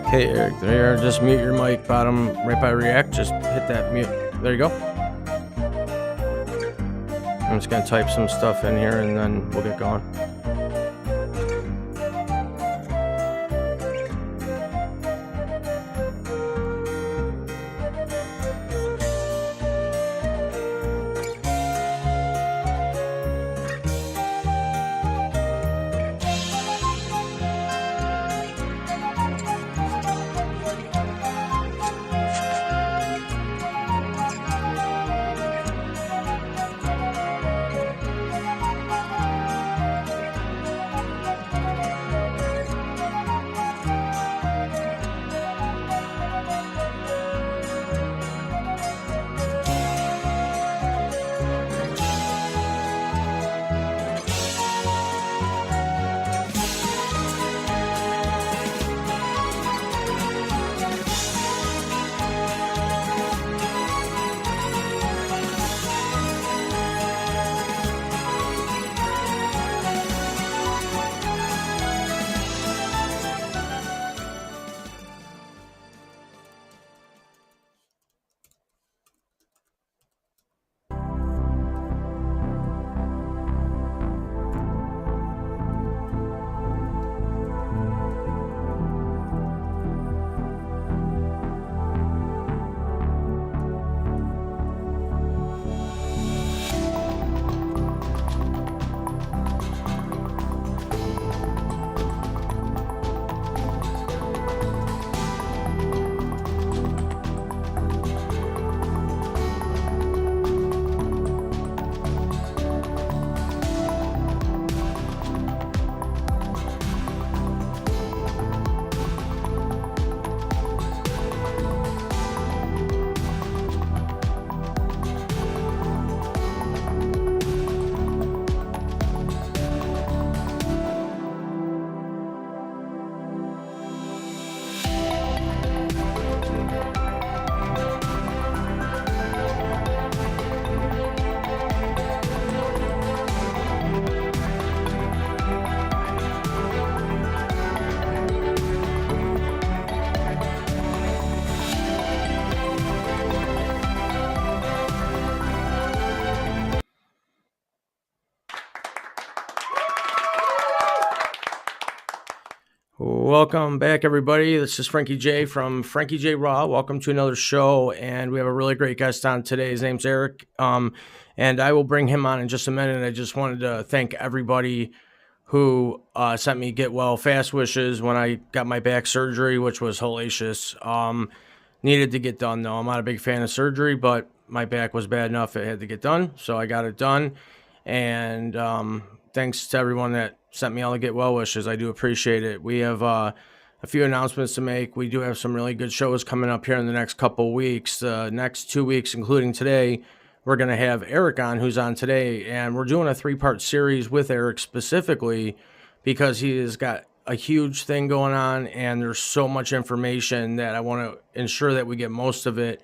Hey Eric, there. Just mute your mic bottom right by React. Just hit that mute. There you go. I'm just gonna type some stuff in here and then we'll get going. Welcome back, everybody. This is Frankie J from Frankie J Raw. Welcome to another show, and we have a really great guest on today. His name's Eric, and I will bring him on in just a minute. I just wanted to thank everybody who sent me get well fast wishes when I got my back surgery, which was hellacious. Needed to get done, though. I'm not a big fan of surgery, but my back was bad enough it had to get done, so I got it done. And thanks to everyone that sent me all the get well wishes. I do appreciate it. We have a few announcements to make. We do have some really good shows coming up here in the next couple weeks. Next 2 weeks, including today, we're going to have Eric on, who's on today. And we're doing a 3-part series with Eric specifically because he has got a huge thing going on and there's so much information that I want to ensure that we get most of it.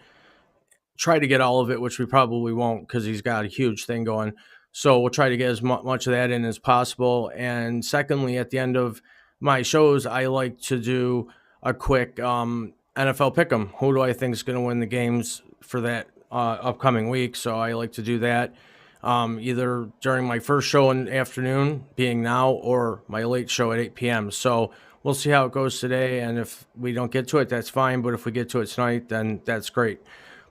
Try to get all of it, which we probably won't because he's got a huge thing going. So we'll try to get as much of that in as possible. And secondly, at the end of my shows, I like to do a quick NFL pick'em. Who do I think is going to win the games for that upcoming week? So I like to do that either during my first show in the afternoon, being now, or my late show at 8 p.m. So we'll see how it goes today. And if we don't get to it, that's fine. But if we get to it tonight, then that's great.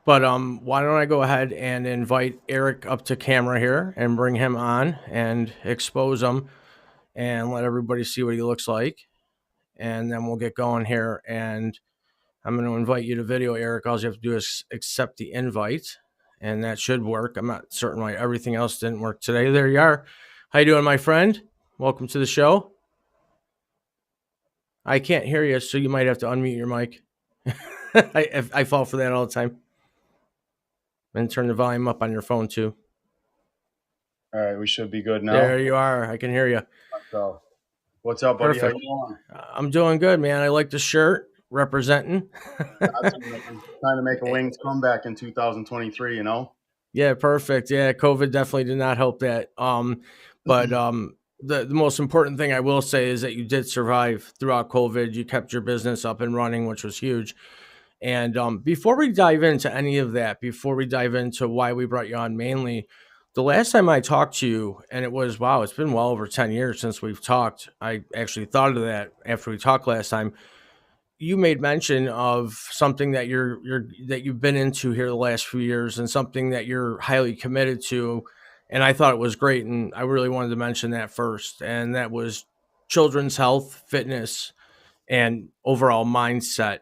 But why don't I go ahead and invite Eric up to camera here and bring him on and expose him and let everybody see what he looks like. And then we'll get going here. And I'm going to invite you to video, Eric. All you have to do is accept the invite, and that should work. I'm not certain why everything else didn't work today. There you are. How you doing, my friend? Welcome to the show. I can't hear you, so you might have to unmute your mic. I fall for that all the time. And turn the volume up on your phone too. All right, we should be good now. There you are. I can hear you. So, what's up, buddy? Perfect. How you doing? I'm doing good, man. I like the shirt, representing. I'm trying to make a Wings comeback in 2023, you know? Yeah, perfect. Yeah, COVID definitely did not help that. But the most important thing I will say is that you did survive throughout COVID. You kept your business up and running, which was huge. And before we dive into any of that, before we dive into why we brought you on mainly, the last time I talked to you, and it was, wow, it's been well over 10 years since we've talked. I actually thought of that after we talked last time. You made mention of something that that you've been into here the last few years and something that you're highly committed to. And I thought it was great. And I really wanted to mention that first. And that was children's health, fitness, and overall mindset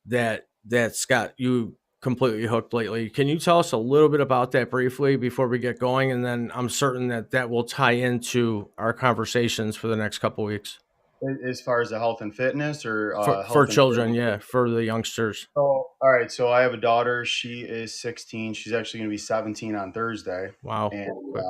that's got you completely hooked lately. Can you tell us a little bit about that briefly before we get going? And then I'm certain that that will tie into our conversations for the next couple weeks As far as the health and fitness or for health and children. fitness. Yeah, for the youngsters. So, all right. So I have a daughter. She is 16. She's actually going to be 17 on Thursday. Wow. And, Quick.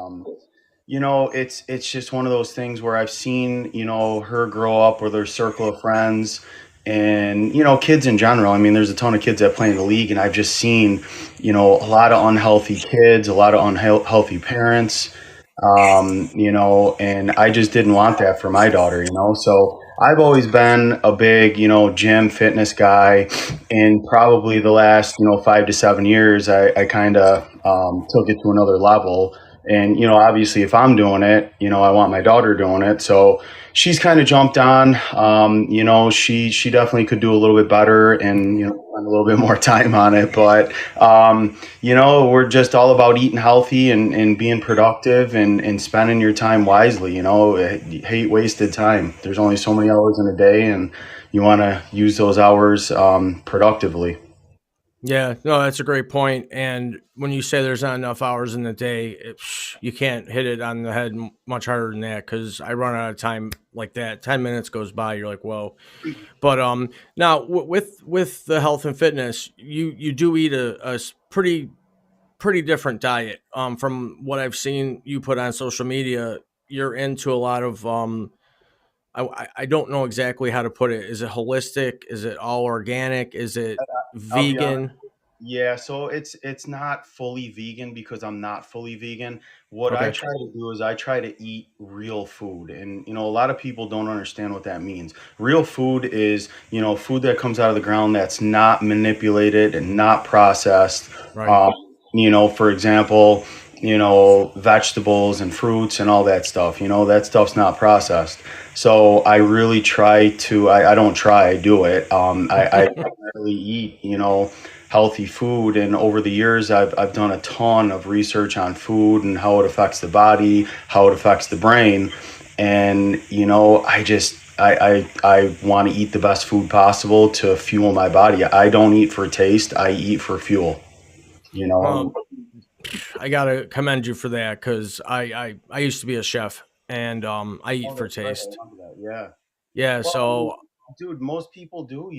it's just one of those things where I've seen, her grow up with her circle of friends and, kids in general. I mean, there's a ton of kids that play in the league, and I've just seen, a lot of unhealthy kids, a lot of unhealthy parents, and I just didn't want that for my daughter. So I've always been a big, gym fitness guy. And probably the last, 5 to 7 years, I kind of took it to another level. And, obviously, if I'm doing it, I want my daughter doing it. So she's kind of jumped on. She definitely could do a little bit better and, spend a little bit more time on it. But, we're just all about eating healthy and being productive and spending your time wisely. Hate wasted time. There's only so many hours in a day, and you want to use those hours productively. Yeah, no, that's a great point. And when you say there's not enough hours in the day, you can't hit it on the head much harder than that because I run out of time like that. 10 minutes goes by, you're like, whoa. But now with the health and fitness, you do eat pretty different diet. From what I've seen you put on social media, you're into a lot of I don't know exactly how to put it. Is it holistic? Is it all organic? Is it I'll be honest. vegan? Yeah, so it's not fully vegan because I'm not fully vegan. What I Okay, try to do is I try to eat real food. And a lot of people don't understand what that means. Real food is, food that comes out of the ground that's not manipulated and not processed. right. Um, for example, vegetables and fruits and all that stuff, that stuff's not processed. So I really try to, I don't try, I do it. I primarily eat, healthy food. And over the years, I've done a ton of research on food and how it affects the body, how it affects the brain. And, I want to eat the best food possible to fuel my body. I don't eat for taste. I eat for fuel, you know. Well, I gotta commend you for that because I used to be a chef and I eat Oh, for that's right. I taste. remember that. Yeah. Yeah, Well, I mean, so dude, most people do,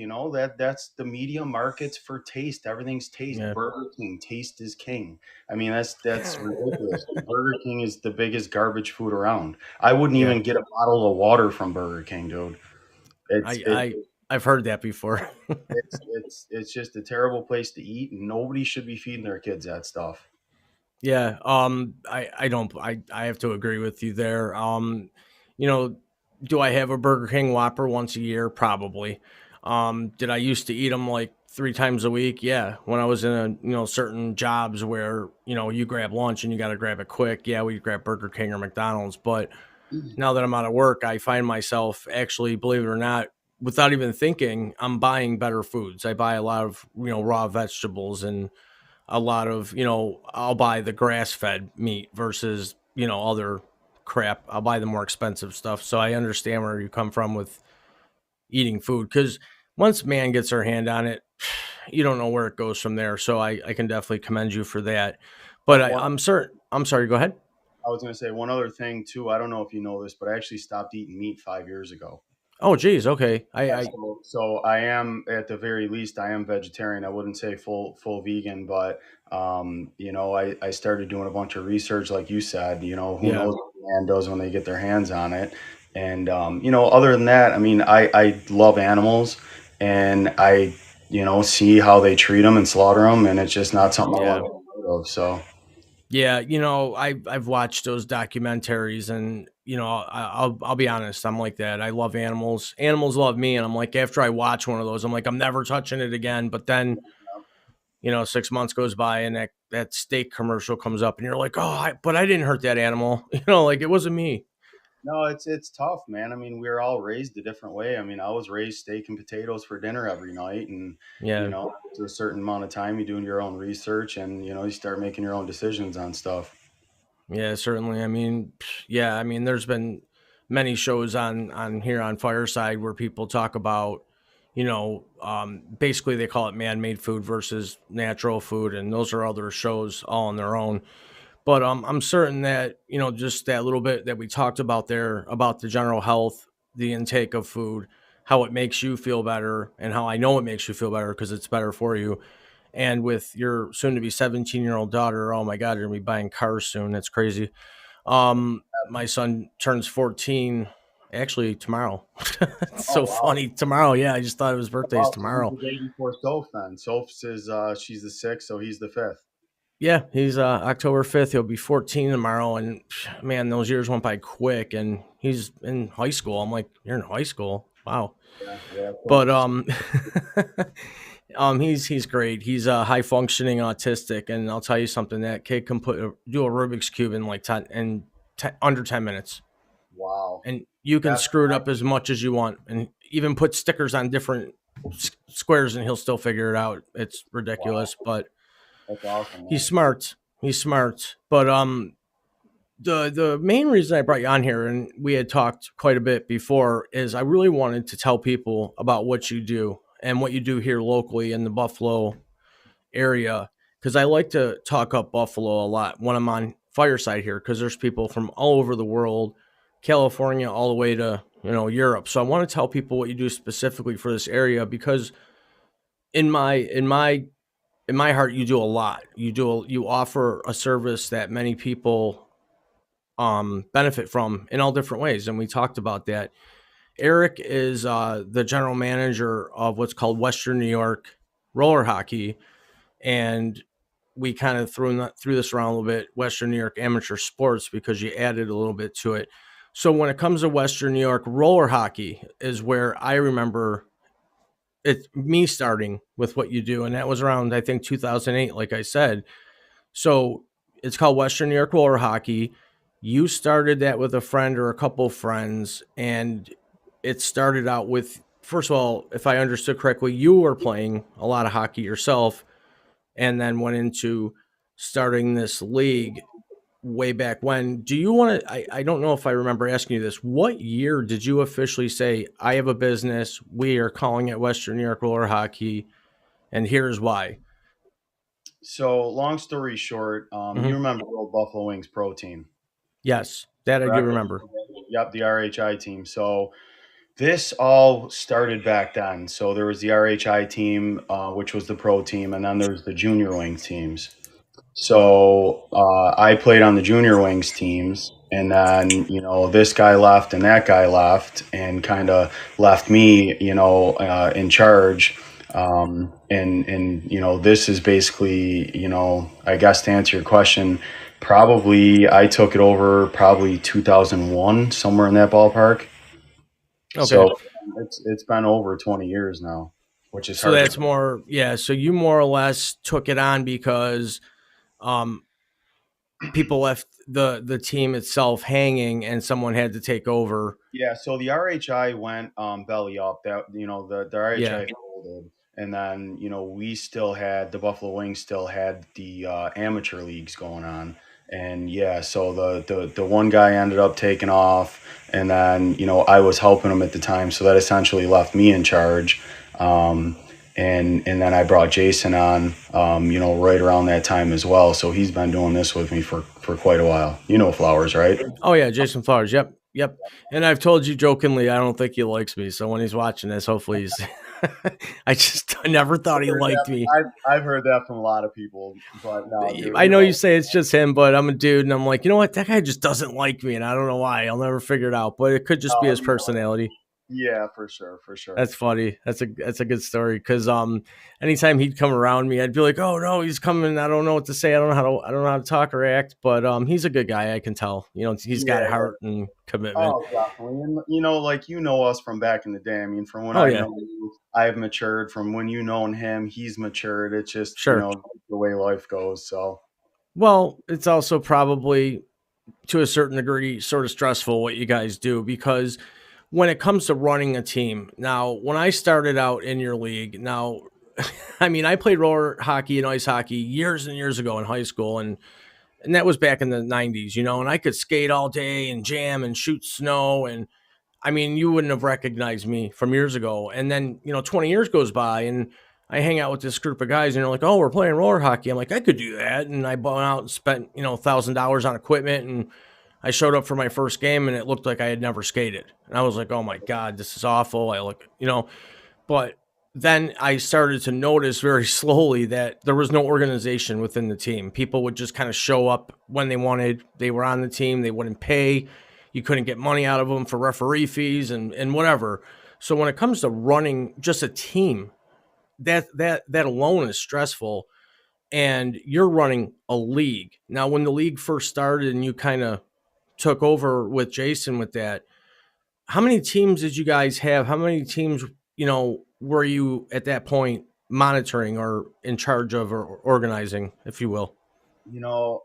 that's the media markets for taste. Everything's taste. yeah, Burger King, taste is king. I mean, that's ridiculous. Burger King is the biggest garbage food around. I wouldn't yeah. even get a bottle of water from Burger King, dude. It's I it, I I've heard that before. it's just a terrible place to eat, and nobody should be feeding their kids that stuff. Yeah, I don't I have to agree with you there. You know, do I have a Burger King Whopper once a year? Probably. Did I used to eat them like 3 times a week? Yeah, when I was in certain jobs where you grab lunch and you got to grab it quick. Yeah, we grab Burger King or McDonald's. But now that I'm out of work, I find myself actually, believe it or not, without even thinking, I'm buying better foods. I buy a lot of raw vegetables and a lot of I'll buy the grass fed meat versus other crap. I'll buy the more expensive stuff. So I understand where you come from with eating food because once man gets their hand on it, you don't know where it goes from there. So I can definitely commend you for that. But Well, one, I'm certain. I'm sorry. Go ahead. I was going to say one other thing too. I don't know if you know this, but I actually stopped eating meat 5 years ago. Oh, geez. Okay. Yeah, I so I am at the very least I am vegetarian. I wouldn't say full vegan, but I started doing a bunch of research, like you said. Who Yeah. knows what the man does when they get their hands on it. And other than that, I mean, I love animals, and I see how they treat them and slaughter them, and it's just not something I want Yeah. to get rid of. So Yeah, I've watched those documentaries, and I'll be honest, I'm like that. I love animals. Animals love me, and I'm like, after I watch one of those, I'm like, I'm never touching it again. But then 6 months goes by, and that steak commercial comes up, and you're like, but I didn't hurt that animal. Like it wasn't me. No, it's tough, man. I mean, we are all raised a different way. I mean, I was raised steak and potatoes for dinner every night, and Yeah, to a certain amount of time, you doing your own research, and you start making your own decisions on stuff. yeah, certainly. I mean, yeah, I mean, there's been many shows on here on Fireside where people talk about, basically they call it man-made food versus natural food, and those are other shows all on their own. But I'm certain that just that little bit that we talked about there about the general health, the intake of food, how it makes you feel better, and how I know it makes you feel better because it's better for you. And with your soon-to-be 17-year-old daughter, oh my God, you're gonna be buying cars soon. That's crazy. My son turns 14 actually tomorrow. It's Oh so wow! funny. Tomorrow, yeah. I just thought his Oh, birthday's wow, so he's tomorrow. the day before Soph then. Soph's is she's the sixth, so he's the fifth. Yeah, he's October 5th. He'll be 14 tomorrow. And man, those years went by quick. And he's in high school. I'm like, you're in high school? Wow. Yeah, yeah. But he's great. He's high functioning autistic, and I'll tell you something. That kid can do a Rubik's cube in like under 10 minutes, Wow, and you can that's screw it up as much as you want, and even put stickers on different squares, and he'll still figure it out. It's ridiculous, wow, but that's awesome, he's man. smart. He's smart. But the main reason I brought you on here, and we had talked quite a bit before, is I really wanted to tell people about what you do and what you do here locally in the Buffalo area, because I like to talk up Buffalo a lot when I'm on Fireside here, because there's people from all over the world, California all the way to Europe. So I want to tell people what you do specifically for this area, because in my heart, you do a lot. You offer a service that many people benefit from in all different ways, and we talked about that. Eric is the general manager of what's called Western New York roller hockey, and we kind of threw this around a little bit, Western New York amateur sports, because you added a little bit to it. So when it comes to Western New York roller hockey is where I remember it's me starting with what you do, and that was around I think 2008, like I said. So it's called Western New York roller hockey. You started that with a friend or a couple of friends, and it started out with, first of all, if I understood correctly, you were playing a lot of hockey yourself, and then went into starting this league way back when. Do you want to? I don't know if I remember asking you this. What year did you officially say, I have a business? We are calling it Western New York Roller Hockey, and here's why? So, long story short, you Hmm. remember the old Buffalo Wings pro team, Yes, that I do correct? remember. Yep, the RHI team. So, this all started back then. So, there was the RHI team, which was the pro team, and then there's the junior wings teams. So I played on the junior wings teams, and then this guy left and that guy left, and kind of left me in charge. And this is basically I guess to answer your question, probably I took it over probably 2001, somewhere in that ballpark. Okay. So it's been over 20 years now, which is So hard to that's believe. more, yeah. So you more or less took it on because um, people left the team itself hanging, and someone had to take over. Yeah, so the RHI went belly up. That the Yeah. RHI folded, and then we still had the Buffalo Wings still had the amateur leagues going on, and yeah, so the one guy ended up taking off, and then I was helping him at the time, so that essentially left me in charge. Um, and then I brought Jason on, right around that time as well. So he's been doing this with me for quite a while. You know Flowers, right? Oh yeah, Jason Flowers. Yep, yep. And I've told you jokingly, I don't think he likes me. So when he's watching this, hopefully he's. I never thought he Heard that. liked me. I've heard that from a lot of people, but no, dude, I we know you love. say it's just him, but I'm a dude, and I'm like, you know what? That guy just doesn't like me, and I don't know why. I'll never figure it out. But it could just be No, his personality. Yeah, for sure, for sure. That's funny. That's a good story because anytime he'd come around me, I'd be like, oh no, he's coming. I don't know what to say. I don't know how to talk or act. But he's a good guy. I can tell. He's got Yeah. heart and commitment. Oh, definitely. And like us from back in the day. I mean, from when Oh I've yeah, known you, I've matured. From when you known him, he's matured. It's just sure. the way life goes. So Well, it's also probably to a certain degree sort of stressful what you guys do because when it comes to running a team, now when I started out in your league, now I mean I played roller hockey and ice hockey years and years ago in high school and that was back in the 90s, and I could skate all day and jam and shoot snow and I mean you wouldn't have recognized me from years ago. And then, 20 years goes by and I hang out with this group of guys and they're like, "Oh, we're playing roller hockey." I'm like, "I could do that." And I bought out and spent, $1,000 on equipment and I showed up for my first game and it looked like I had never skated. And I was like, "Oh my god, this is awful." I look, but then I started to notice very slowly that there was no organization within the team. People would just kind of show up when they wanted. They were on the team. They wouldn't pay. You couldn't get money out of them for referee fees and whatever. So when it comes to running just a team, that alone is stressful. And you're running a league. Now, when the league first started and you kind of took over with Jason with that, how many teams did you guys have? How many teams, were you at that point monitoring or in charge of or organizing, if you will? you know,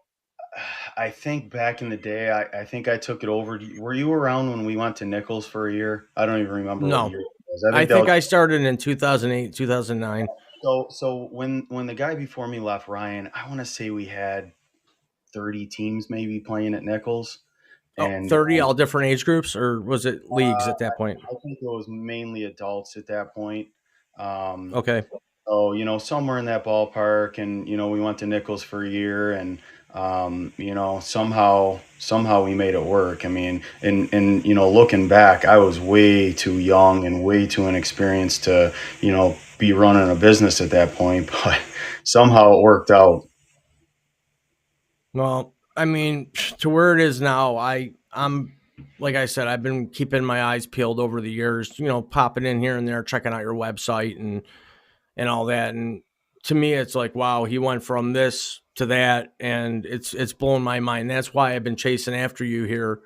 I think back in the day, I think I took it over. Were you around when we went to Nichols for a year? I don't even remember what No. year it was. I I think that think was I started in 2008, 2009. so when the guy before me left, Ryan. I want to say we had 30 teams maybe playing at Nichols, Oh, and 30, all different age groups, or was it leagues at that point? I think it was mainly adults at that point. Um, Okay. so somewhere in that ballpark, and we went to Nichols for a year, and somehow we made it work. I mean, and looking back, I was way too young and way too inexperienced to be running a business at that point, but somehow it worked out. Well, I mean, to where it is now, I'm like I said, I've been keeping my eyes peeled over the years, popping in here and there, checking out your website and all that. And to me, it's like, wow, he went from this to that, and it's blown my mind. That's why I've been chasing after you here,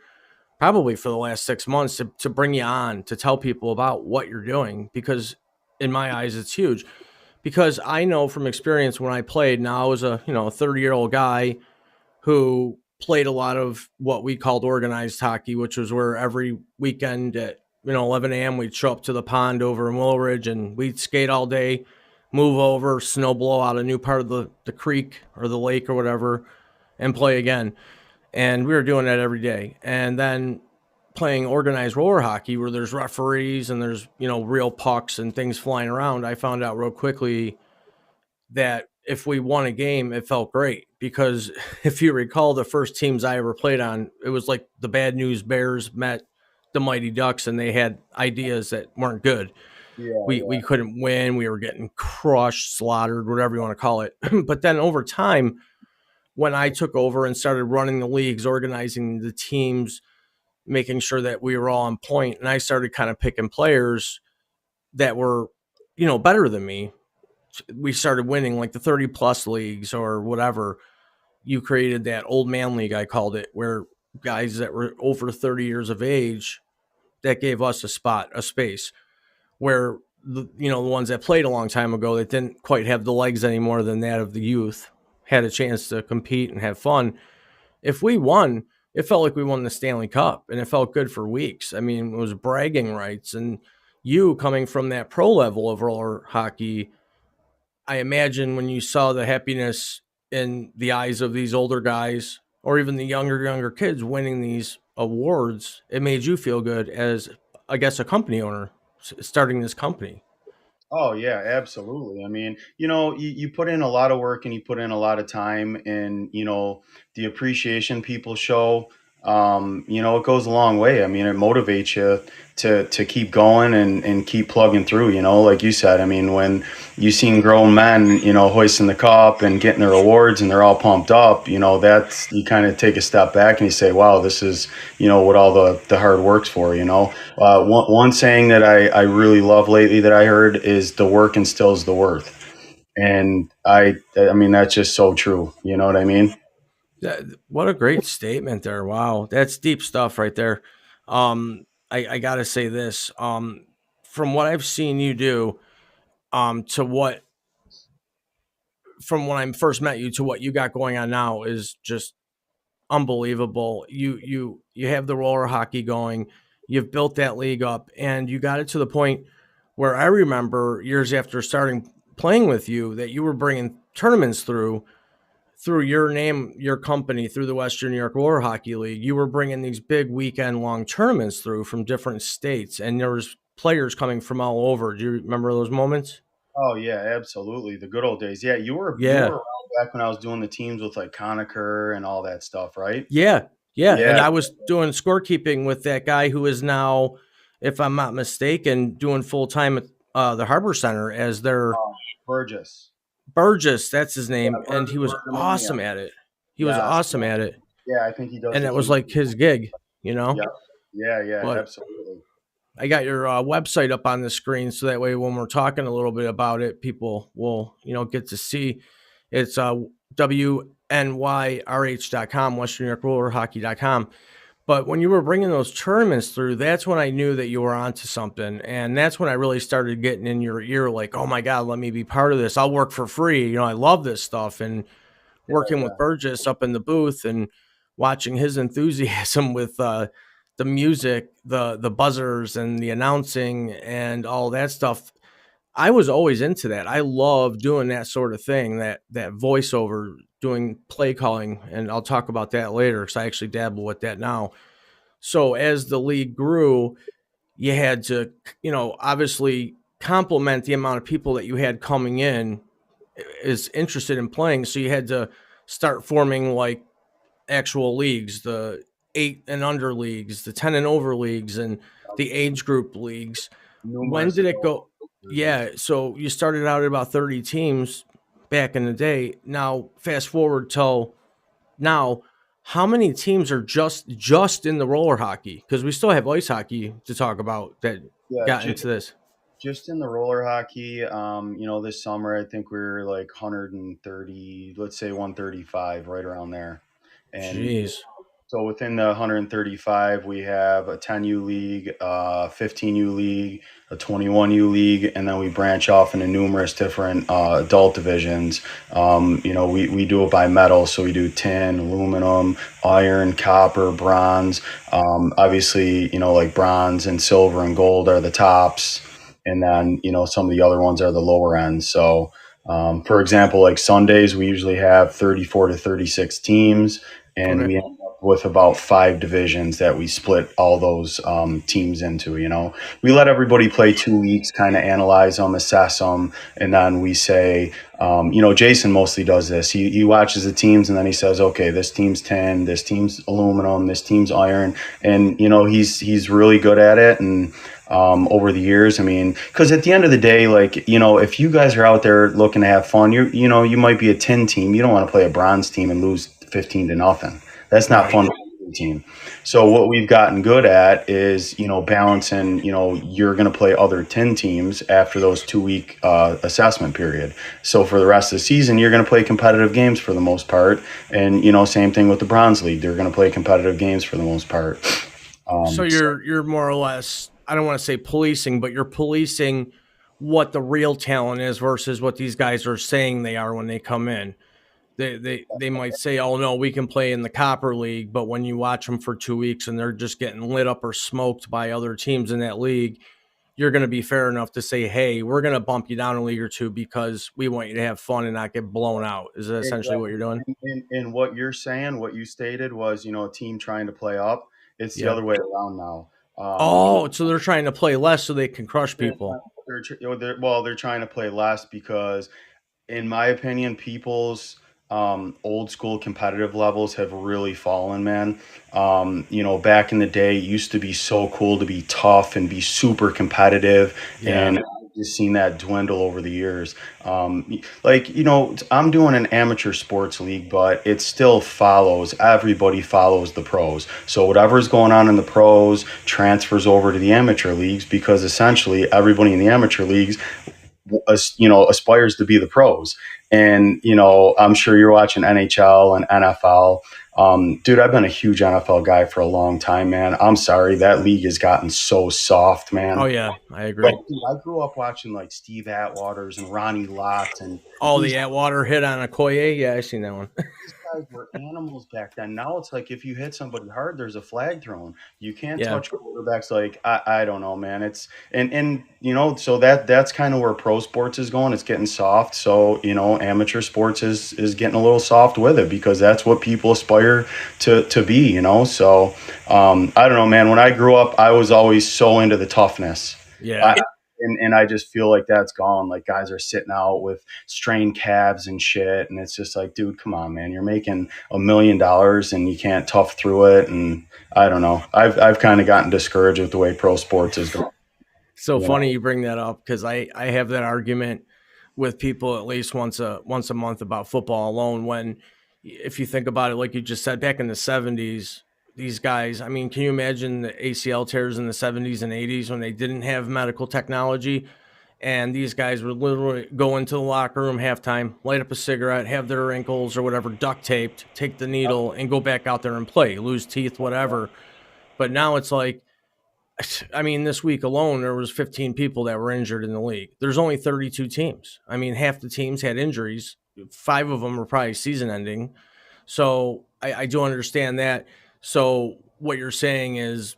probably for the last 6 months, to bring you on to tell people about what you're doing because, in my eyes, it's huge. Because I know from experience when I played. Now I was a 30-year-old guy who played a lot of what we called organized hockey, which was where every weekend at 11 a.m. we'd show up to the pond over in Willow Ridge and we'd skate all day, move over, snow blow out a new part of the creek or the lake or whatever, and play again. And we were doing that every day. And then playing organized roller hockey where there's referees and there's real pucks and things flying around, I found out real quickly that if we won a game, it felt great because if you recall the first teams I ever played on, it was like the Bad News Bears met the Mighty Ducks and they had ideas that weren't good. Yeah, We couldn't win. We were getting crushed, slaughtered, whatever you want to call it. But then over time, when I took over and started running the leagues, organizing the teams, making sure that we were all on point, and I started kind of picking players that were, better than me, we started winning like the 30 plus leagues or whatever. You created that old man league, I called it, where guys that were over 30 years of age, that gave us a spot, a space where the ones that played a long time ago that didn't quite have the legs anymore than that of the youth had a chance to compete and have fun. If we won, it felt like we won the Stanley Cup and it felt good for weeks. I mean, it was bragging rights. And you coming from that pro level of roller hockey, I imagine when you saw the happiness in the eyes of these older guys or even the younger kids winning these awards, it made you feel good as, I guess, a company owner starting this company. Oh yeah, absolutely. I mean, you put in a lot of work and you put in a lot of time, and the appreciation people show. it goes a long way. I mean, it motivates you to keep going and keep plugging through, like you said. I mean, when you seen grown men, hoisting the cup and getting their awards and they're all pumped up, that's, you kind of take a step back and you say, wow, this is, what all the hard work's for. One saying that I really love lately that I heard is the work instills the worth. And I mean, that's just so true. You know what I mean? What a great statement there. Wow. That's deep stuff right there. I gotta say this. From what I've seen you do, to what from when I first met you to what you got going on now is just unbelievable. You have the roller hockey going. You've built that league up, and you got it to the point where I remember years after starting playing with you that you were bringing tournaments through your name, your company, through the Western New York Roller Hockey League. You were bringing these big weekend long tournaments through from different states, and there was players coming from all over. Do you remember those moments? Oh yeah, absolutely. The good old days. Yeah, you were Yeah. around back when I was doing the teams with like Conacher and all that stuff, right? Yeah, yeah, and Yeah. I was doing scorekeeping with that guy who is now, if I'm not mistaken, doing full time at the Harbor Center as their Burgess. Burgess. That's his Yeah, name, and he was Burgess. awesome at it. He was Yes. awesome at it, Yeah, I think he does and the that was team. like his gig, you know. Yep. Yeah, yeah, But absolutely. I got your website up on the screen, so that way when we're talking a little bit about it, people will get to see. It's WNYRH.com, Western New York Roller Hockey.com. But when you were bringing those tournaments through, that's when I knew that you were onto something. And that's when I really started getting in your ear like, oh my God, let me be part of this. I'll work for free. I love this stuff. And Yeah, working with yeah. Burgess up in the booth and watching his enthusiasm with the music, the buzzers and the announcing and all that stuff. I was always into that. I love doing that sort of thing, that voiceover, doing play calling, and I'll talk about that later because I actually dabble with that now. So as the league grew, you had to, obviously complement the amount of people that you had coming in is interested in playing. So you had to start forming like actual leagues, the 8 and under leagues, the 10 and over leagues, and the age group leagues. When Numerous did it adult go? leagues. Yeah. So you started out at about 30 teams back in the day. Now, fast forward till now, how many teams are just in the roller hockey? Because we still have ice hockey to talk about that Yeah, got into this. just in the roller hockey, this summer I think we were like 130, let's say 135, right around there. And Jeez. so within the 135, we have a 10U league, 15U league, a 21U league, and then we branch off into numerous different adult divisions. We do it by metal, so we do tin, aluminum, iron, copper, bronze. Obviously, like bronze and silver and gold are the tops, and then some of the other ones are the lower ends. So, for example, like Sundays, we usually have 34 to 36 teams, and Okay. we end up with about 5 divisions that we split all those teams into. We let everybody play 2 weeks, kind of analyze them, assess them, and then we say, Jason mostly does this. He watches the teams and then he says, okay, this team's tin, this team's aluminum, this team's iron, and he's really good at it. And over the years, I mean, because at the end of the day, like, if you guys are out there looking to have fun, you might be a tin team. You don't want to play a bronze team and lose 15-0. That's not Right. fun for the team. So what we've gotten good at is, balancing, you're going to play other 10 teams after those 2 week assessment period. So for the rest of the season, you're going to play competitive games for the most part. And, same thing with the Bronze League. They're going to play competitive games for the most part. So So you're more or less, I don't want to say policing, but you're policing what the real talent is versus what these guys are saying they are when they come in. They might say, "Oh no, we can play in the Copper League," but when you watch them for 2 weeks and they're just getting lit up or smoked by other teams in that league, you're going to be fair enough to say, "Hey, we're going to bump you down a league or two because we want you to have fun and not get blown out." Is that essentially what exactly. you're doing? And what you're saying, what you stated was, a team trying to play up. It's the Yep. other way around now. Oh, so they're trying to play less so they can crush They're, people. they're trying to play less because, in my opinion, people's old school competitive levels have really fallen, man. Back in the day, it used to be so cool to be tough and be super competitive, Yeah. and I've just seen that dwindle over the years. I'm doing an amateur sports league, but it still follows. Everybody follows the pros. So whatever's going on in the pros transfers over to the amateur leagues because essentially everybody in the amateur leagues aspires to be the pros. And I'm sure you're watching NHL and NFL. Dude, I've been a huge NFL guy for a long time, man. I'm sorry, that league has gotten so soft, Oh man. yeah, I Like, agree. dude, I grew up watching like Steve Atwaters and Ronnie Lott, and Oh, these the Atwater hit on Okoye. Yeah, I seen that one. these guys were animals back then. Now it's like if you hit somebody hard, there's a flag thrown. You can't Yeah. touch quarterbacks. Like I don't know, man. It's and so that's kind of where pro sports is going. It's getting soft. So amateur sports is getting a little soft with it because that's what people aspire to be. So I don't know, man. When I grew up, I was always so into the toughness. Yeah. I, and I just feel like that's gone. Like guys are sitting out with strained calves and shit, and it's just like, dude, come on, man, you're making $1 million and you can't tough through it. And I don't know. I've kind of gotten discouraged with the way pro sports is going. So You know, funny you bring that up because I have that argument with people at least once a month about football alone. When if you think about it, like you just said, back in the '70s, these guys. I mean, can you imagine the ACL tears in the '70s and '80s when they didn't have medical technology? And these guys would literally go into the locker room halftime, light up a cigarette, have their ankles or whatever duct taped, take the needle, and go back out there and play, lose teeth, whatever. But now it's like, I mean, this week alone, there was 15 people that were injured in the league. There's only 32 teams. I mean, half the teams had injuries. 5 of them were probably season ending. So I do understand that. So what you're saying is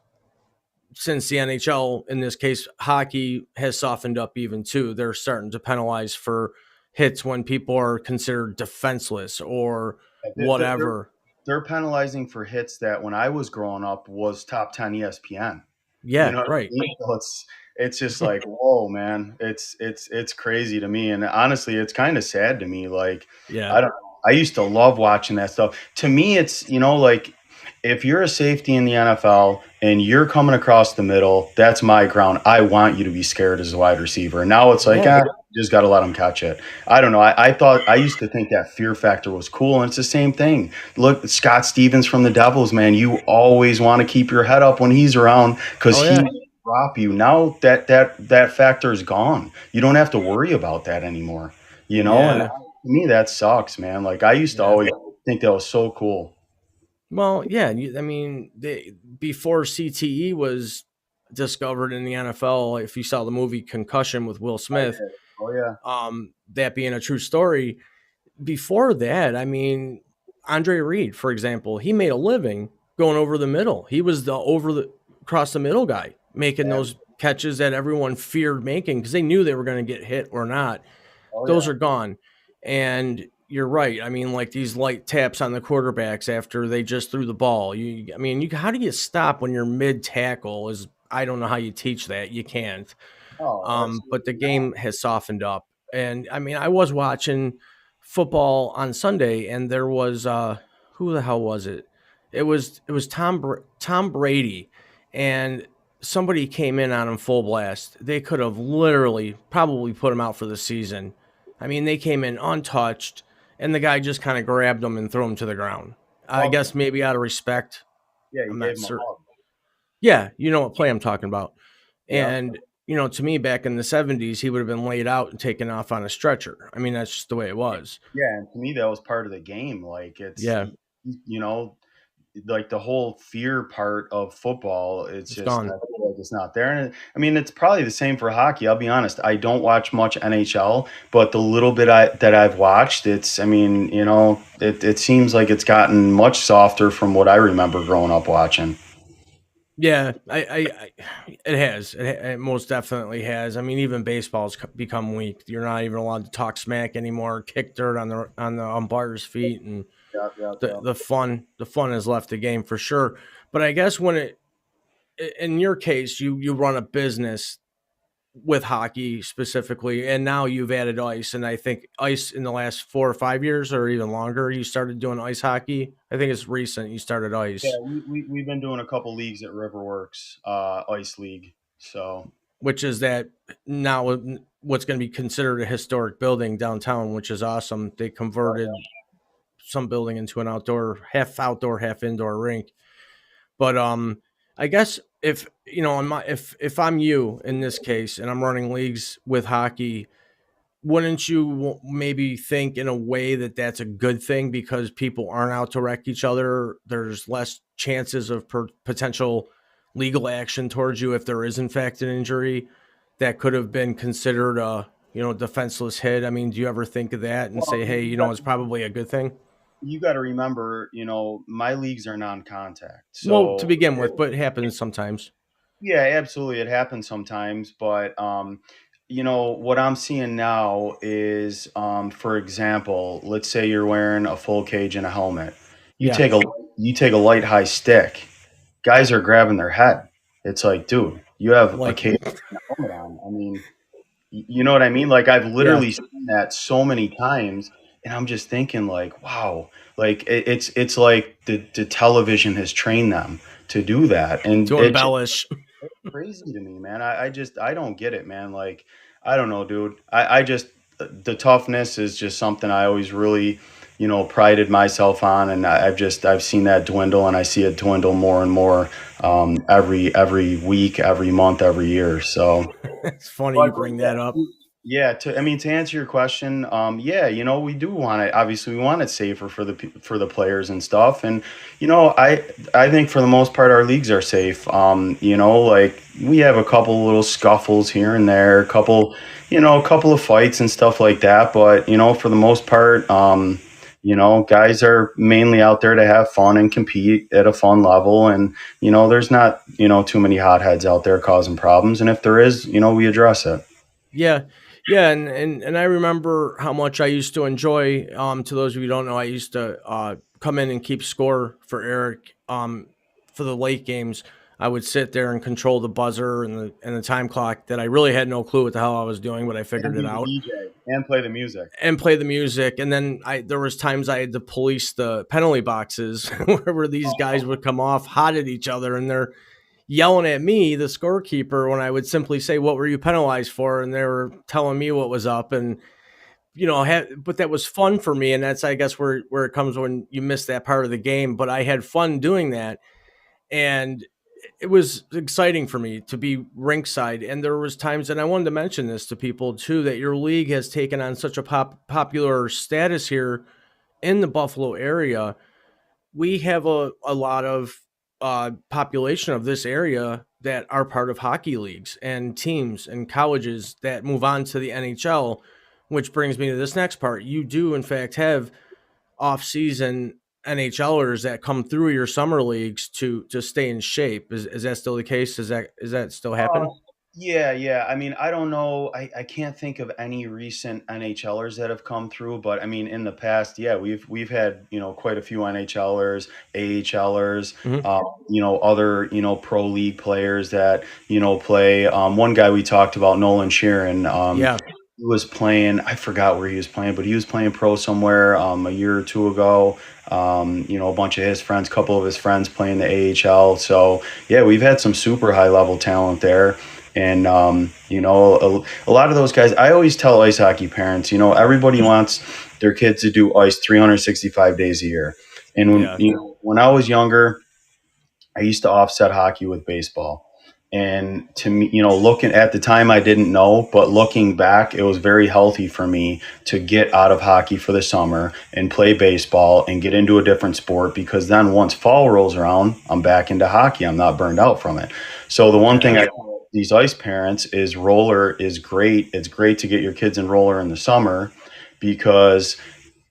since the NHL, in this case, hockey has softened up even too, they're starting to penalize for hits when people are considered defenseless or they're whatever. they're penalizing for hits that when I was growing up was top 10 ESPN. You Yeah, know what I right. mean? So it's just like, whoa, man. It's crazy to me. And honestly, it's kind of sad to me. Like, Yeah. I don't know. I used to love watching that stuff. To me, it's, like if you're a safety in the NFL and you're coming across the middle, that's my ground. I want you to be scared as a wide receiver. And now it's like, Yeah. you just got to let them catch it. I don't know. I used to think that fear factor was cool. And it's the same thing. Look, Scott Stevens from the Devils, man, you always want to keep your head up when he's around because Oh he yeah. will drop you. Now that factor is gone. You don't have to worry about that anymore. And Yeah. to me, that sucks, man. Like I used to Yeah. always think that was so cool. Well, yeah, I mean, before CTE was discovered in the NFL, if you saw the movie Concussion with Will I Smith, did. Oh yeah. that being a true story, before that, I mean, Andre Reed, for example, he made a living going over the middle. He was the over the across the middle guy, making Yeah. those catches that everyone feared making because they knew they were going to get hit or not. Oh Those yeah. are gone. And you're right. I mean, like these light taps on the quarterbacks after they just threw the ball. I mean, how do you stop when you're mid tackle? Is I don't know how you teach that. You can't. Oh, But the absolutely not. game has softened up. And I mean, I was watching football on Sunday, and there was who the hell was it? It was Tom Brady, and somebody came in on him full blast. They could have literally probably put him out for the season. I mean, they came in untouched, and the guy just kind of grabbed him and threw him to the ground. I Hugged guess him. maybe out of respect. Yeah, you I'm gave not him a certain. hug. Yeah, you know what play I'm talking about. Yeah. And, to me, back in the '70s, he would have been laid out and taken off on a stretcher. I mean, that's just the way it was. Yeah, and to me that was part of the game. Like Yeah, you know, like the whole fear part of football, it's it's just gone. I feel like it's not there. And I mean, it's probably the same for hockey. I'll be honest. I don't watch much NHL, but the little bit that I've watched, it's I mean, it seems like it's gotten much softer from what I remember growing up watching. Yeah, it has. It most definitely has. I mean, even baseball's become weak. You're not even allowed to talk smack anymore, kick dirt on the umpire's feet, and Yeah, yeah, the yeah. the fun has left the game for sure. But I guess when in your case, you run a business. with hockey specifically, and now you've added ice, and I think ice in the last 4 or 5 years or even longer, you started doing ice hockey. I think it's recent you started Yeah, ice, we've been doing a couple leagues at Riverworks, Ice League. So which is that now what's going to be considered a historic building downtown, which is awesome. They converted some building into an outdoor, half indoor rink. But I guess if you know, if I'm you in this case, and I'm running leagues with hockey, wouldn't you maybe think in a way that that's a good thing because people aren't out to wreck each other? There's less chances of potential legal action towards you if there is in fact an injury that could have been considered a defenseless hit. I mean, do you ever think of that and well, say, hey, it's probably a good thing? you got to remember, my leagues are non-contact. Well, to So begin with, but it happens sometimes. yeah, absolutely. It happens sometimes, but what I'm seeing now is, for example, let's say you're wearing a full cage and a helmet. You Yeah, take a you take a light high stick. Guys are grabbing their head. It's like, dude, you have a like cage and a helmet on. I mean, you know what I mean? Like I've yeah, literally seen that so many times, and I'm just thinking, like, wow, like it's like the television has trained them to do that, and to it's embellish. crazy to me, man. I just I don't get it, man. Like I don't know, dude. I just the toughness is just something I always really, prided myself on, and I've seen that dwindle, and I see it dwindle more and more every week, every month, every year. So. It's funny But you bring that up. yeah, to answer your question, yeah, we do want it. Obviously, we want it safer for for the players and stuff. And I think for the most part, our leagues are safe. Like we have a couple little scuffles here and there, a couple of fights and stuff like that. But for the most part, guys are mainly out there to have fun and compete at a fun level. And there's not too many hotheads out there causing problems. And if there is, we address it. Yeah. Yeah, and I remember how much I used to enjoy, to those of you who don't know, I used to come in and keep score for Eric, for the late games. I would sit there and control the buzzer and the time clock that I really had no clue what the hell I was doing, but I figured And it be the out DJ and play the music. and play the music. And then there was times I had to police the penalty boxes where these guys would come off hot at each other, and they're yelling at me, the scorekeeper, when I would simply say, "What were you penalized for?" And they were telling me what was up, and but that was fun for me, and that's I guess where it comes when you miss that part of the game. But I had fun doing that, and it was exciting for me to be rinkside. And there was times, and I wanted to mention this to people too, that your league has taken on such a popular status here in the Buffalo area. We have a lot of population of this area that are part of hockey leagues and teams and colleges that move on to the NHL, which brings me to this next part. You do, in fact, have off-season NHLers that come through your summer leagues to stay in shape. Is that still the case? Is that still Uh, happen? yeah, yeah. I mean, I don't know. I can't think of any recent NHLers that have come through, but I mean, in the past, yeah, we've had quite a few NHLers, AHLers, Hmm. other pro league players that play. One guy we talked about, Nolan Sheeran. Yeah, He was playing. I forgot where he was playing, but he was playing pro somewhere a year or two ago. A bunch of his friends, couple of his friends playing the AHL. So yeah, we've had some super high level talent there. And a lot of those guys. I always tell ice hockey parents, everybody wants their kids to do ice 365 days a year. And when yeah, when I was younger, I used to offset hockey with baseball. And to me, looking at the time, I didn't know, but looking back, it was very healthy for me to get out of hockey for the summer and play baseball and get into a different sport, because then once fall rolls around, I'm back into hockey. I'm not burned out from it. So the one thing yeah, I tell these ice parents is roller is great. It's great to get your kids in roller in the summer, because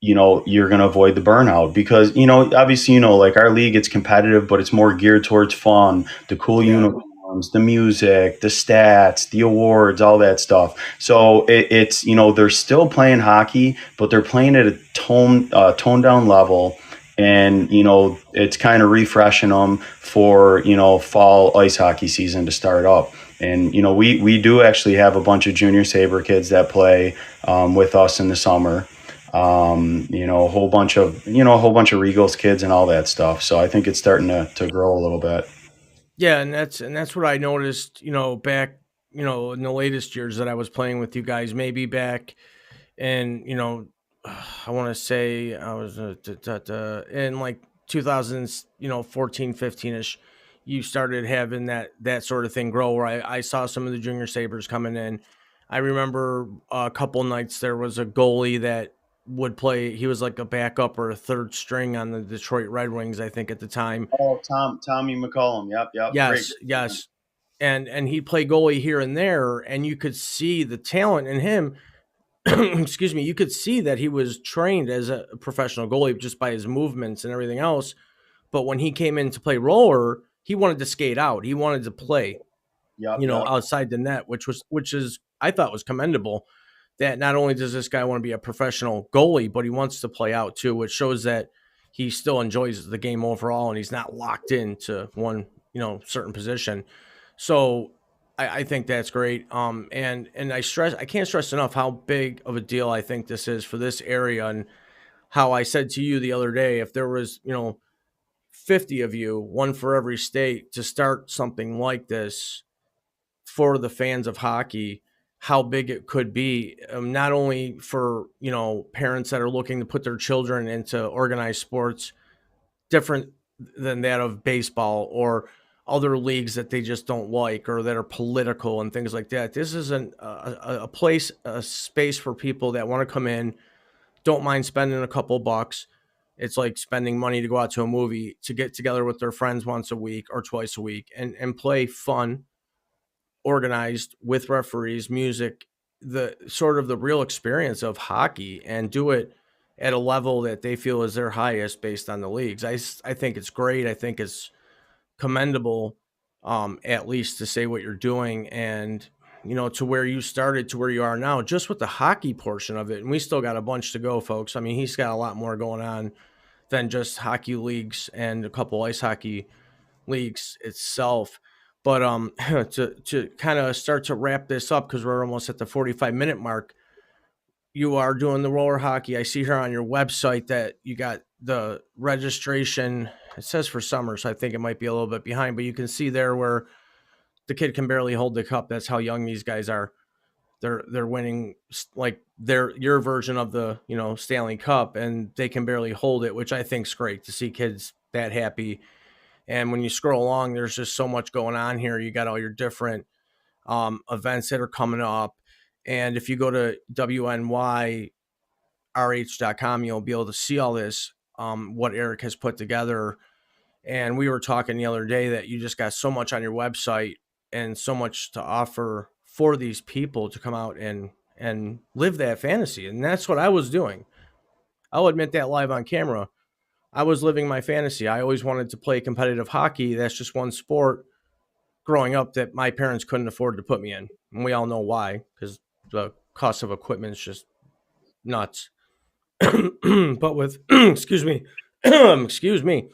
you're going to avoid the burnout, because obviously like our league, it's competitive, but it's more geared towards fun, the cool yeah. uniforms, the music, the stats, the awards, all that stuff. So it's they're still playing hockey, but they're playing at a toned down level. And it's kind of refreshing them for fall ice hockey season to start up. And we do actually have a bunch of junior saber kids that play with us in the summer. A whole bunch of Regals kids and all that stuff. So I think it's starting to grow a little bit. Yeah, and that's what I noticed, back, in the latest years that I was playing with you guys, maybe back in, I want to say I was in like 2000s, 14, 15ish. You started having that sort of thing grow where I saw some of the junior sabers coming in. I remember a couple nights there was a goalie that would play. He was like a backup or a third string on the Detroit Red Wings, I think, at the time. Oh, Tommy McCollum. Yep, yep. Great. Yes, yes. And he'd play goalie here and there, and you could see the talent in him. Excuse me, you could see that he was trained as a professional goalie just by his movements and everything else. But when he came in to play roller, he wanted to skate out. He wanted to play, Yep, yep. outside the net, which is I thought was commendable. That not only does this guy want to be a professional goalie, but he wants to play out too, which shows that he still enjoys the game overall and he's not locked into one, certain position. So I think that's great. And I can't stress enough how big of a deal I think this is for this area, and how I said to you the other day, if there was, 50 of you, one for every state, to start something like this for the fans of hockey, how big it could be, not only for, parents that are looking to put their children into organized sports different than that of baseball or other leagues that they just don't like or that are political and things like that. This is a place, a space for people that want to come in, don't mind spending a couple bucks. It's like spending money to go out to a movie, to get together with their friends once a week or twice a week and play fun, organized, with referees, music, the sort of the real experience of hockey, and do it at a level that they feel is their highest based on the leagues. I think it's great. I think it's commendable, at least to say what you're doing, and to where you started to where you are now, just with the hockey portion of it. And we still got a bunch to go, folks. I mean, he's got a lot more going on than just hockey leagues and a couple ice hockey leagues itself. But to kind of start to wrap this up, because we're almost at the 45-minute mark, you are doing the roller hockey. I see here on your website that you got the registration. It says for summer, so I think it might be a little bit behind, but you can see there where the kid can barely hold the cup. That's how young these guys are. They're winning like your version of the Stanley Cup, and they can barely hold it, which I think is great to see kids that happy. And when you scroll along, there's just so much going on here. You got all your different events that are coming up. And if you go to WNYRH.com, you'll be able to see all this, what Eric has put together. And we were talking the other day that you just got so much on your website and so much to offer for these people to come out and live that fantasy. And that's what I was doing. I'll admit that live on camera. I was living my fantasy. I always wanted to play competitive hockey. That's just one sport growing up that my parents couldn't afford to put me in. And we all know why, because the cost of equipment is just nuts. But with, excuse me, excuse me,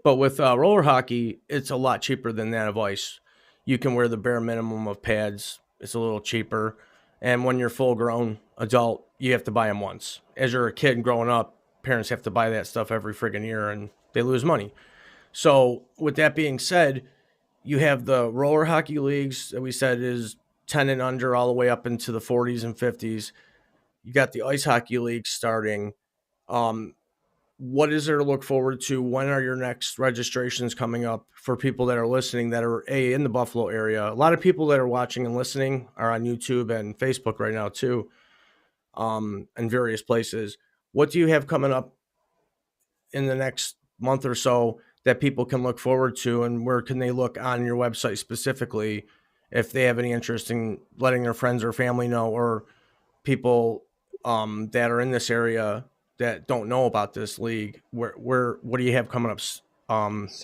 but with roller hockey, it's a lot cheaper than that of ice. You can wear the bare minimum of pads. It's a little cheaper. And when you're full grown adult, you have to buy them once. As you're a kid growing up, parents have to buy that stuff every friggin' year and they lose money. So with that being said, you have the roller hockey leagues that we said is 10 and under all the way up into the 40s and 50s. You got the ice hockey league starting. Um, what is there to look forward to? When are your next registrations coming up for people that are listening that are in the Buffalo area? A lot of people that are watching and listening are on YouTube and Facebook right now too, and various places. What do you have coming up in the next month or so that people can look forward to, and where can they look on your website specifically if they have any interest in letting their friends or family know, or people that are in this area that don't know about this league? Where what do you have coming up So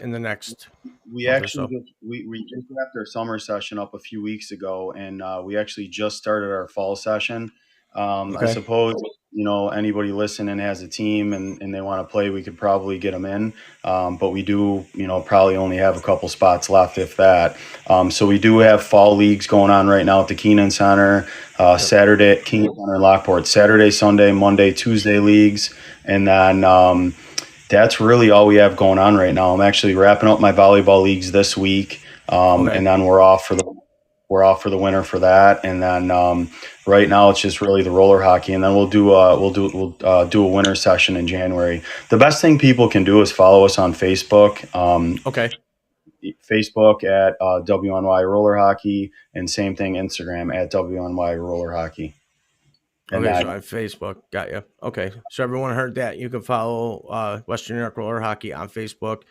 in the next we month or actually so? we just wrapped our summer session up a few weeks ago, and we actually just started our fall session. I Okay. suppose anybody listening has a team and they want to play, we could probably get them in. But we do, probably only have a couple spots left, if that. So we do have fall leagues going on right now at the Keenan Center, Yep. Saturday at Keenan Center in Lockport, Saturday, Sunday, Monday, Tuesday leagues. And then that's really all we have going on right now. I'm actually wrapping up my volleyball leagues this week. Okay. And then we're off for the winter for that, and then right now it's just really the roller hockey, and then we'll do a winter session in January. The best thing people can do is follow us on Facebook, Okay. Facebook at WNY Roller Hockey, and same thing Instagram at WNY Roller Hockey, and Okay. then So on Facebook, got you. Okay. So everyone heard that. You can follow Western New York Roller Hockey on Facebook.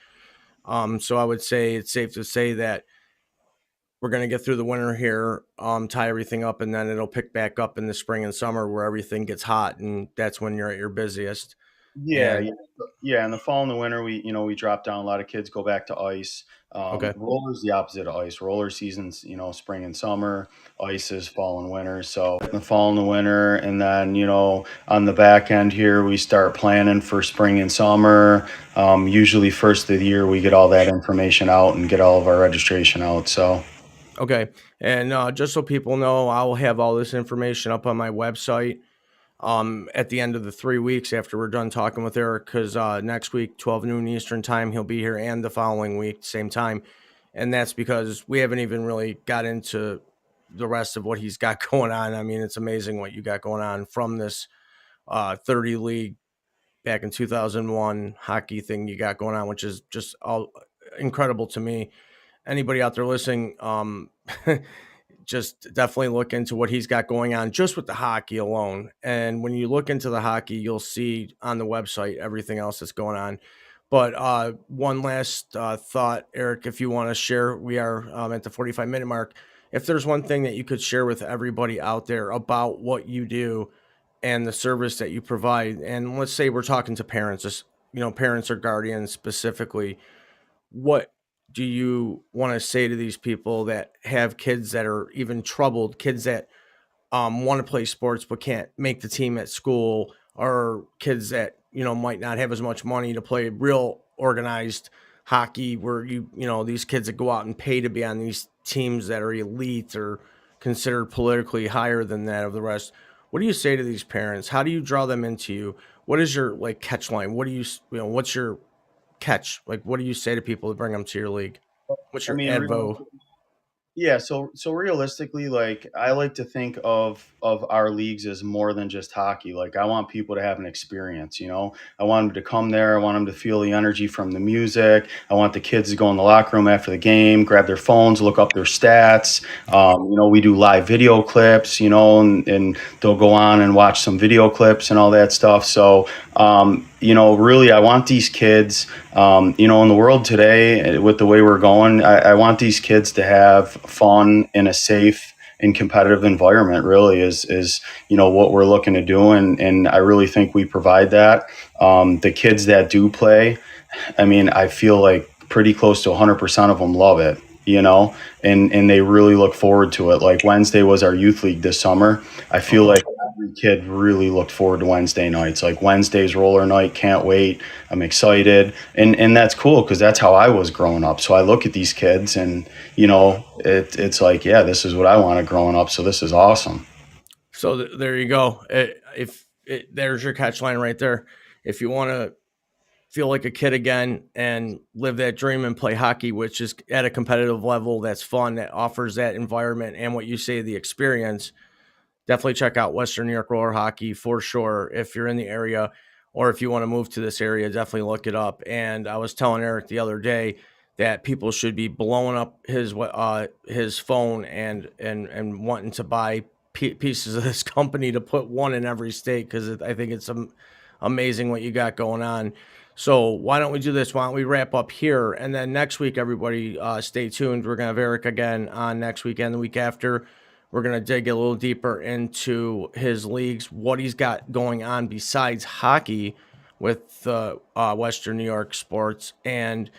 So I would say it's safe to say that we're going to get through the winter here, tie everything up, and then it'll pick back up in the spring and summer where everything gets hot, and that's when you're at your busiest. yeah, And yeah, yeah. In the fall and the winter, we drop down. A lot of kids go back to ice. okay, Roller's the opposite of ice. Roller seasons, spring and summer. Ice is fall and winter. So in the fall and the winter, and then on the back end here, we start planning for spring and summer. Usually, first of the year, we get all that information out and get all of our registration out. So okay, and just so people know, I'll have all this information up on my website. At the end of the 3 weeks after we're done talking with Eric, because next week, 12 noon Eastern time, he'll be here, and the following week, same time. And that's because we haven't even really got into the rest of what he's got going on. I mean, it's amazing what you got going on from this 30 league back in 2001 hockey thing you got going on, which is just all incredible to me. Anybody out there listening, just definitely look into what he's got going on just with the hockey alone. And when you look into the hockey, you'll see on the website everything else that's going on. But one last thought, Eric, if you want to share, we are at the 45-minute mark. If there's one thing that you could share with everybody out there about what you do and the service that you provide, and let's say we're talking to parents, parents or guardians specifically, what do you want to say to these people that have kids that are even troubled, kids that want to play sports but can't make the team at school, or kids that might not have as much money to play real organized hockey, where these kids that go out and pay to be on these teams that are elite or considered politically higher than that of the rest? What do you say to these parents? How do you draw them into you? What is your catch line? What do what's your catch? Like, what do you say to people to bring them to your league? What's I your mean, advo? yeah, so realistically, like I like to think of our leagues as more than just hockey. Like I want people to have an experience. I want them to come there. I want them to feel the energy from the music. I want the kids to go in the locker room after the game, grab their phones, look up their stats. We do live video clips, and they'll go on and watch some video clips and all that stuff. So really, I want these kids, in the world today, with the way we're going, I want these kids to have fun in a safe and competitive environment. Really, is what we're looking to do, and I really think we provide that. The kids that do play, I mean, I feel like pretty close to 100% of them love it, and they really look forward to it. Like Wednesday was our youth league this summer. I feel Okay. like every kid really looked forward to Wednesday nights. Like Wednesday's roller night, can't wait. I'm excited, and that's cool because that's how I was growing up. So I look at these kids, and it's like, yeah, this is what I wanted growing up. So this is awesome. So there you go. There's your catch line right there. If you want to feel like a kid again and live that dream and play hockey, which is at a competitive level, that's fun, that offers that environment and what you say, the experience, definitely check out Western New York Roller Hockey for sure. If you're in the area or if you want to move to this area, definitely look it up. And I was telling Eric the other day that people should be blowing up his phone and wanting to buy pieces of this company to put one in every state, because I think it's amazing what you got going on. So why don't we do this? Why don't we wrap up here, and then next week, everybody, stay tuned. We're gonna have Eric again on next weekend, the week after. We're going to dig a little deeper into his leagues, what he's got going on besides hockey with Western New York sports, and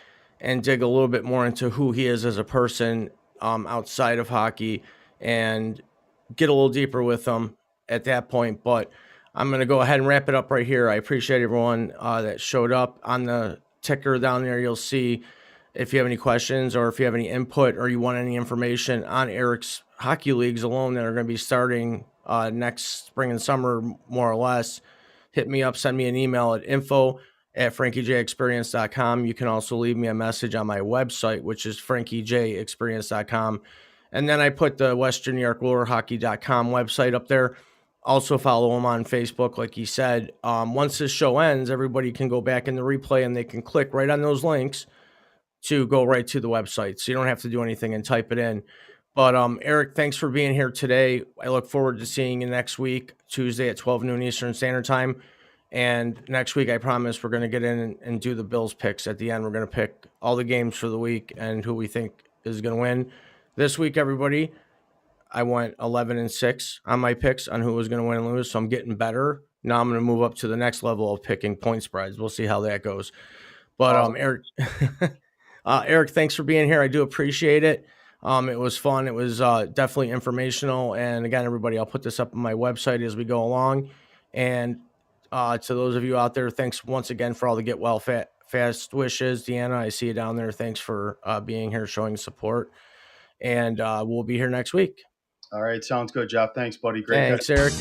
dig a little bit more into who he is as a person outside of hockey, and get a little deeper with him at that point. But I'm going to go ahead and wrap it up right here. I appreciate everyone that showed up. On the ticker down there, you'll see if you have any questions or if you have any input or you want any information on Eric's hockey leagues alone that are going to be starting next spring and summer, more or less. Hit me up, send me an email at info@frankiejexperience.com. You can also leave me a message on my website, which is frankiejexperience.com. And then I put the Western New York Roller Hockey.com website up there. Also follow him on Facebook, like he said. Once this show ends, everybody can go back in the replay and they can click right on those links to go right to the website. So you don't have to do anything and type it in. But Eric, thanks for being here today. I look forward to seeing you next week, Tuesday at 12 noon Eastern Standard Time. And next week, I promise we're going to get in and do the Bills picks at the end. We're going to pick all the games for the week and who we think is going to win. This week, everybody, I went 11-6 on my picks on who was going to win and lose. So I'm getting better. Now I'm going to move up to the next level of picking point spreads. We'll see how that goes. But Eric, Eric, thanks for being here. I do appreciate it. It was fun. It was definitely informational. And again, everybody, I'll put this up on my website as we go along. And to those of you out there, thanks once again for all the get well fast wishes. Deanna, I see you down there. Thanks for being here, showing support. And we'll be here next week. All right. Sounds good, Jeff. Thanks, buddy. Great. Thanks, Eric.